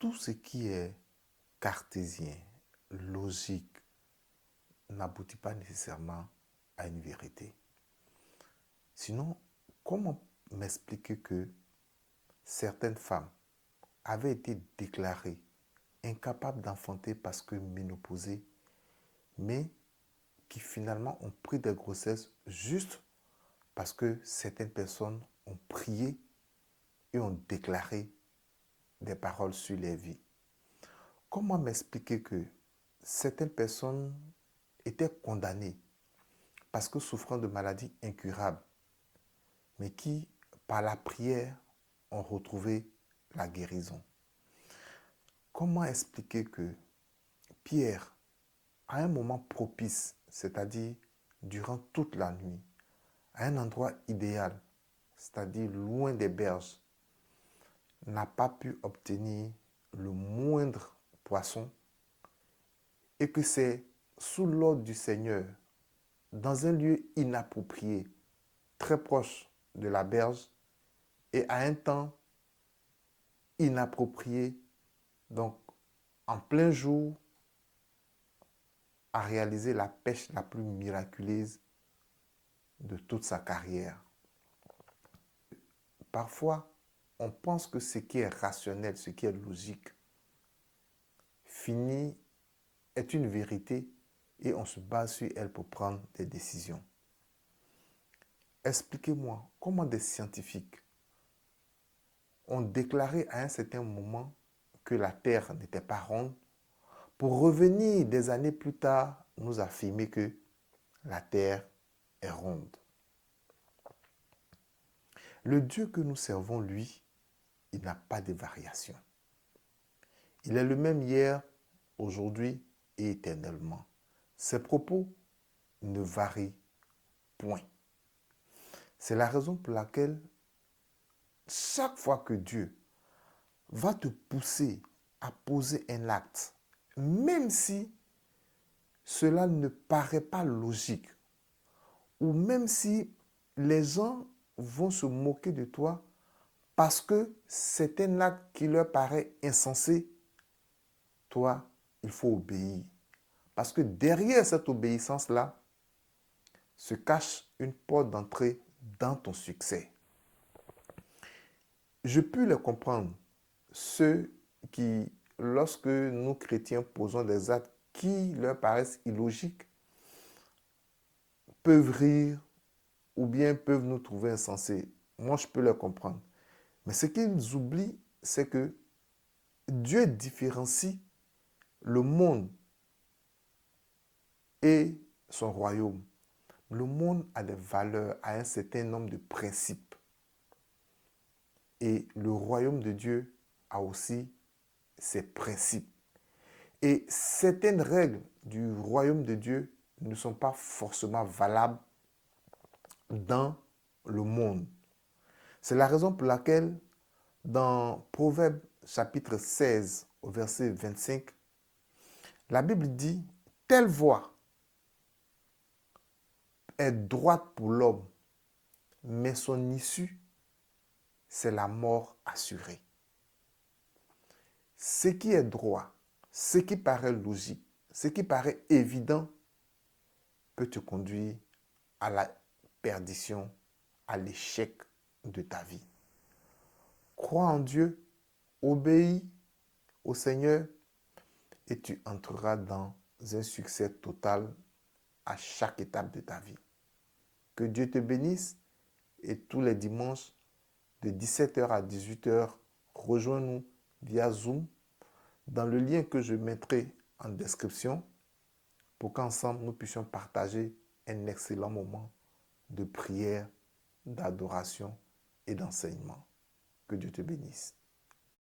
tout ce qui est cartésien, logique, n'aboutit pas nécessairement à une vérité. Sinon, comment m'expliquer que certaines femmes avaient été déclarées incapables d'enfanter parce que ménopausées, mais qui finalement ont pris des grossesses juste parce que certaines personnes ont prié et ont déclaré des paroles sur les vies. Comment m'expliquer que certaines personnes étaient condamnées parce que souffrant de maladies incurables, mais qui, par la prière, ont retrouvé la guérison? Comment expliquer que Pierre, à un moment propice, c'est-à-dire durant toute la nuit, à un endroit idéal, c'est-à-dire loin des berges, n'a pas pu obtenir le moindre poisson et que c'est sous l'ordre du Seigneur, dans un lieu inapproprié, très proche de la berge et à un temps inapproprié, donc en plein jour, a réalisé la pêche la plus miraculeuse de toute sa carrière. Parfois, on pense que ce qui est rationnel, ce qui est logique, est une vérité et on se base sur elle pour prendre des décisions. Expliquez-moi comment des scientifiques ont déclaré à un certain moment que la Terre n'était pas ronde pour revenir des années plus tard nous affirmer que la Terre est ronde. Le Dieu que nous servons, lui, il n'a pas de variation. Il est le même hier, aujourd'hui et éternellement. Ses propos ne varient point. C'est la raison pour laquelle chaque fois que Dieu va te pousser à poser un acte, même si cela ne paraît pas logique, ou même si les gens vont se moquer de toi parce que c'est un acte qui leur paraît insensé, toi, il faut obéir. Parce que derrière cette obéissance-là se cache une porte d'entrée dans ton succès. Je peux les comprendre, ceux qui, lorsque nous chrétiens posons des actes qui leur paraissent illogiques, peuvent rire ou bien peuvent nous trouver insensés. Moi, je peux les comprendre. Mais ce qu'ils oublient, c'est que Dieu différencie le monde et son royaume. Le monde a des valeurs, a un certain nombre de principes. Et le royaume de Dieu a aussi ses principes. Et certaines règles du royaume de Dieu ne sont pas forcément valables dans le monde. C'est la raison pour laquelle dans Proverbe chapitre 16 au verset 25, la Bible dit, telle voie est droite pour l'homme, mais son issue, c'est la mort assurée. Ce qui est droit, ce qui paraît logique, ce qui paraît évident, peut te conduire à la perdition, à l'échec de ta vie. Crois en Dieu, obéis au Seigneur et tu entreras dans un succès total à chaque étape de ta vie. Que Dieu te bénisse et tous les dimanches de 17h à 18h, rejoins-nous via Zoom dans le lien que je mettrai en description pour qu'ensemble nous puissions partager un excellent moment de prière, d'adoration et d'enseignement. Que Dieu te bénisse.